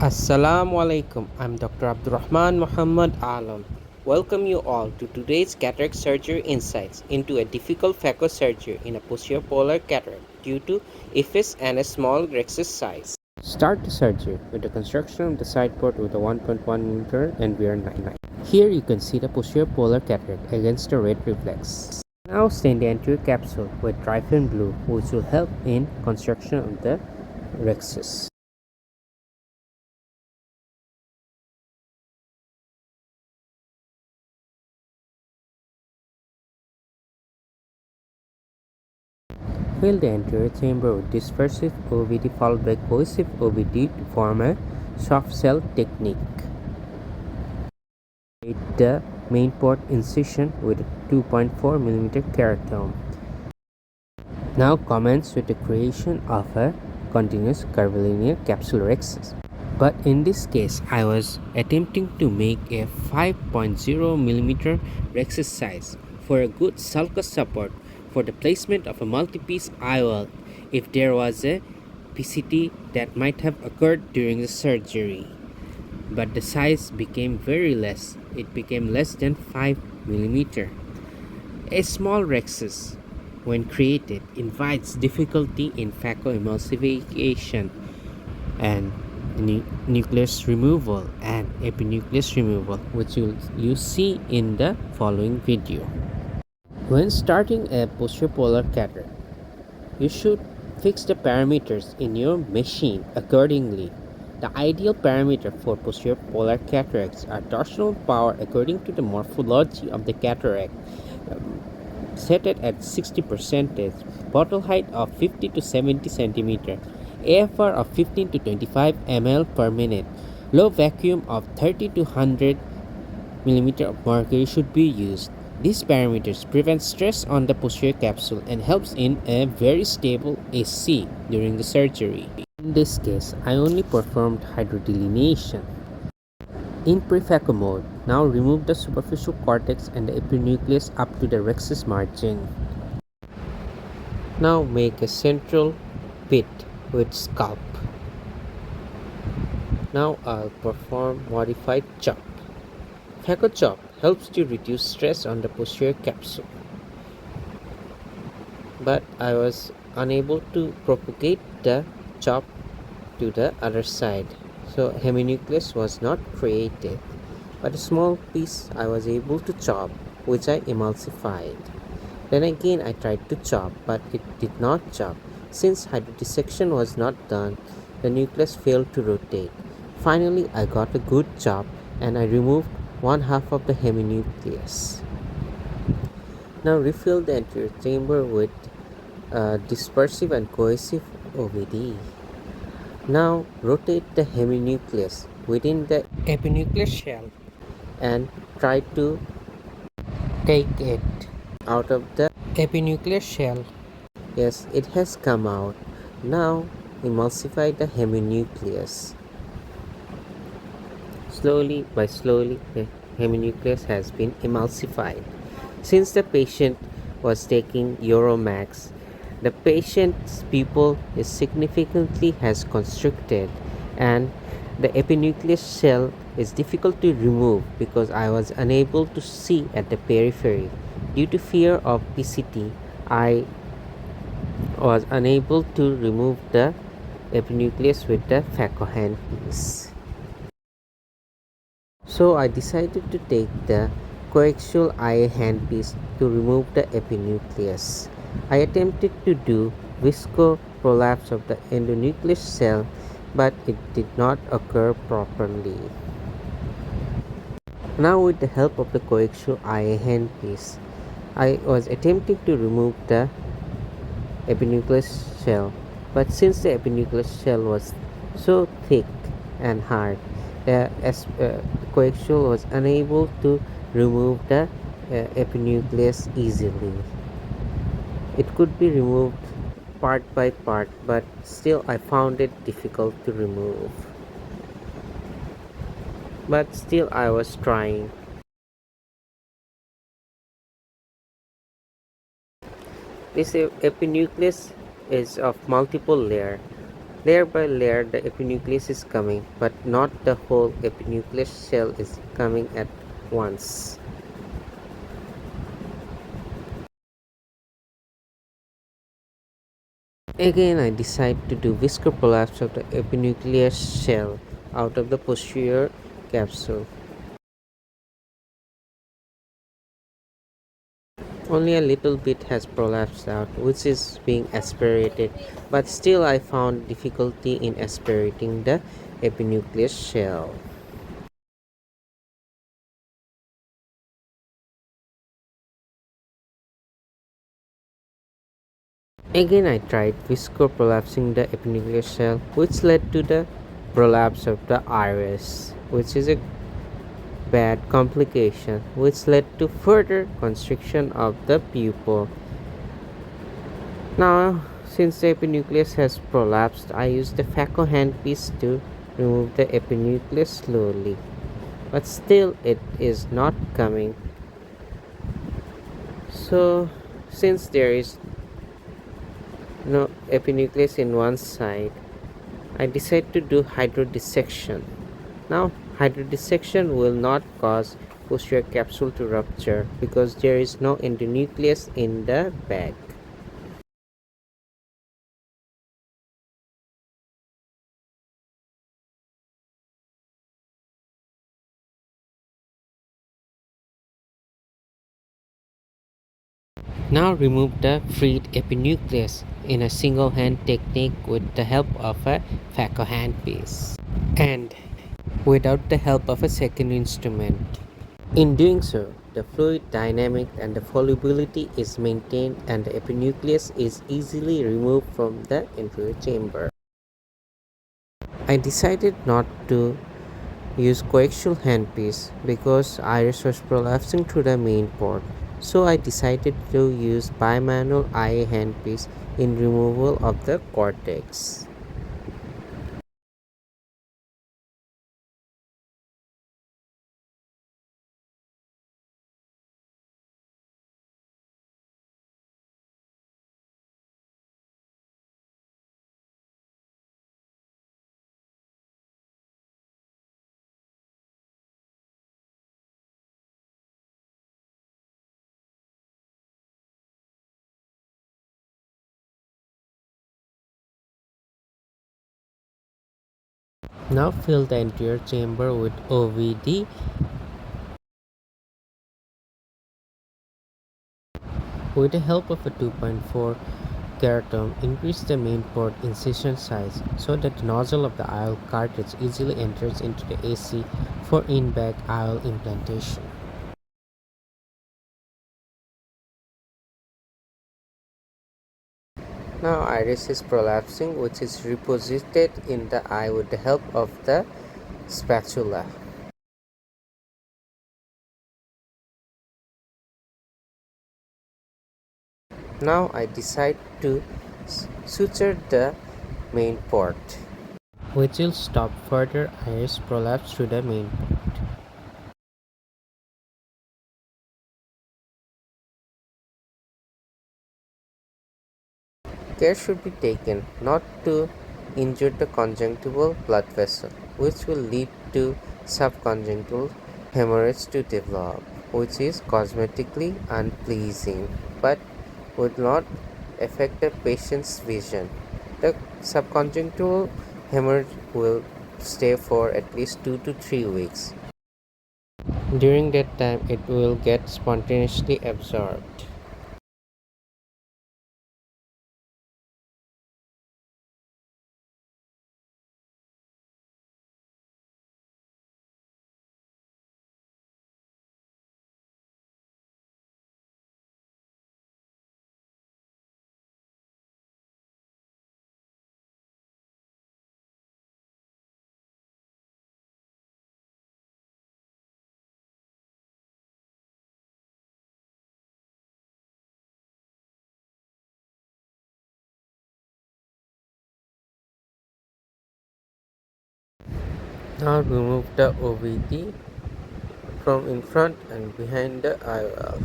Assalamu alaikum. I'm Dr. Abdurrahman Muhammad Alam. Welcome you all to today's Cataract Surgery Insights into a difficult phaco surgery in a posterior polar cataract due to IFIS and a small rexus size. Start the surgery with the construction of the side port with a 1.1 mm and VR99. Here you can see the posterior polar cataract against the red reflex. Now stain the anterior capsule with tryphene blue, which will help in construction of the rexus. Fill the anterior chamber with dispersive OVD followed by cohesive OVD to form a soft cell technique. Create the main port incision with a 2.4 mm keratome. Now commence with the creation of a continuous curvilinear capsule rexus. But in this case, I was attempting to make a 5.0 mm rexus size for a good sulcus support for the placement of a multi-piece IOL if there was a PCT that might have occurred during the surgery. But the size became very less. It became less than 5 mm. A small rexus, when created, invites difficulty in phacoemulsification and nucleus removal and epinucleus removal, which you see in the following video. When starting a posterior polar cataract, you should fix the parameters in your machine accordingly. The ideal parameter for posterior polar cataracts are torsional power according to the morphology of the cataract, set it at 60%, bottle height of 50 to 70 cm, AFR of 15 to 25 ml per minute, low vacuum of 30 to 100 mm of mercury should be used. These parameters prevent stress on the posterior capsule and helps in a very stable AC during the surgery. In this case, I only performed hydrodelineation. In prephaco mode, now remove the superficial cortex and the epinucleus up to the rexus margin. Now make a central pit with scalp. Now I'll perform modified chop. Phaco chop helps to reduce stress on the posterior capsule. But I was unable to propagate the chop to the other side. So heminucleus was not created. But a small piece I was able to chop, which I emulsified. Then again I tried to chop, but it did not chop. Since hydrodissection was not done, the nucleus failed to rotate. Finally, I got a good chop and I removed one half of the heminucleus. Now refill the anterior chamber with dispersive and cohesive OVD. Now rotate the heminucleus within the epinuclear shell and try to take it out of the epinuclear shell. Yes, it has come out. Now emulsify the heminucleus. Slowly by slowly, the heminucleus has been emulsified. Since the patient was taking Euromax, the patient's pupil is significantly has constricted and the epinucleus shell is difficult to remove because I was unable to see at the periphery. Due to fear of PCT, I was unable to remove the epinucleus with the phaco handpiece. So I decided to take the coaxial eye handpiece to remove the epinucleus. I attempted to do viscoprolapse of the endonucleus cell, but it did not occur properly. Now with the help of the coaxial eye handpiece, I was attempting to remove the epinucleus shell, but since the epinucleus shell was so thick and hard, the coaxial was unable to remove the epinucleus easily. It could be removed part by part, but still I found it difficult to remove. But still I was trying. This epinucleus is of multiple layer. Layer by layer, the epinucleus is coming, but not the whole epinucleus shell is coming at once. Again, I decide to do viscoprolapse of the epinucleus shell out of the posterior capsule. Only a little bit has prolapsed out, which is being aspirated, but still I found difficulty in aspirating the epinucleus shell. Again, I tried viscoprolapsing the epinucleus shell, which led to the prolapse of the iris, which is a bad complication, which led to further constriction of the pupil. Now, since the epinucleus has prolapsed, I use the Phaco handpiece to remove the epinucleus slowly, but still it is not coming. So, since there is no epinucleus in one side, I decide to do hydrodissection. Now, hydrodissection will not cause posterior capsule to rupture because there is no endonucleus in the bag. Now remove the freed epinucleus in a single hand technique with the help of a Phaco handpiece and without the help of a second instrument. In doing so, the fluid dynamic and the volubility is maintained and the epinucleus is easily removed from the inferior chamber. I decided not to use coaxial handpiece because iris was prolapsing through the main port. So I decided to use bimanual IA handpiece in removal of the cortex. Now fill the entire chamber with OVD. With the help of a 2.4 keratome, increase the main port incision size so that the nozzle of the IOL cartridge easily enters into the AC for in-bag IOL implantation. Now iris is prolapsing, which is reposited in the eye with the help of the spatula. Now I decide to suture the main port, which will stop further iris prolapse through the main port. Care should be taken not to injure the conjunctival blood vessel, which will lead to subconjunctival hemorrhage to develop, which is cosmetically unpleasing but would not affect the patient's vision. The subconjunctival hemorrhage will stay for at least 2 to 3 weeks. During that time, it will get spontaneously absorbed. Now remove the OVD from in front and behind the eye valve.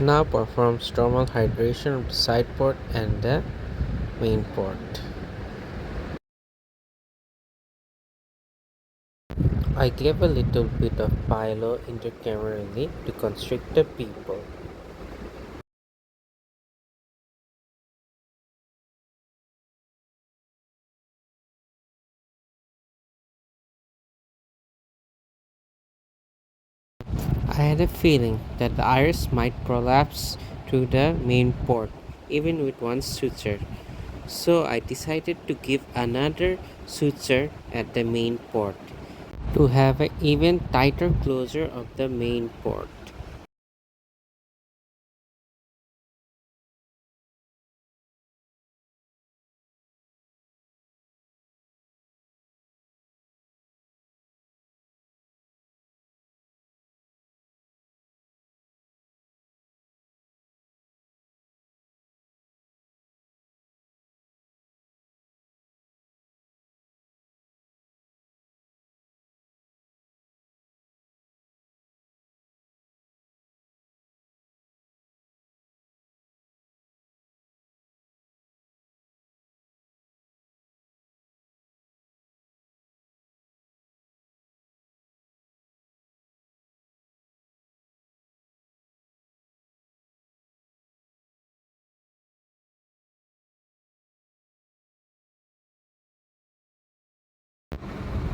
Now perform stromal hydration of the side port and the main port. I gave a little bit of pylo intercamerally to constrict the pupil. I had a feeling that the iris might prolapse through the main port, even with one suture. So I decided to give another suture at the main port to have an even tighter closure of the main port.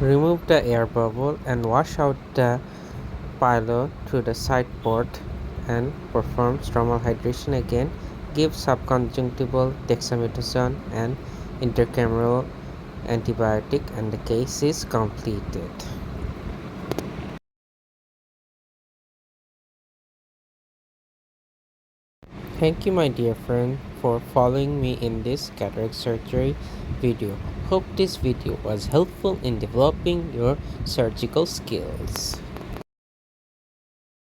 Remove the air bubble and wash out the pylo through the side port and perform stromal hydration again. Give subconjunctival dexamethasone and intercameral antibiotic and the case is completed. Thank you my dear friend for following me in this cataract surgery video. Hope this video was helpful in developing your surgical skills.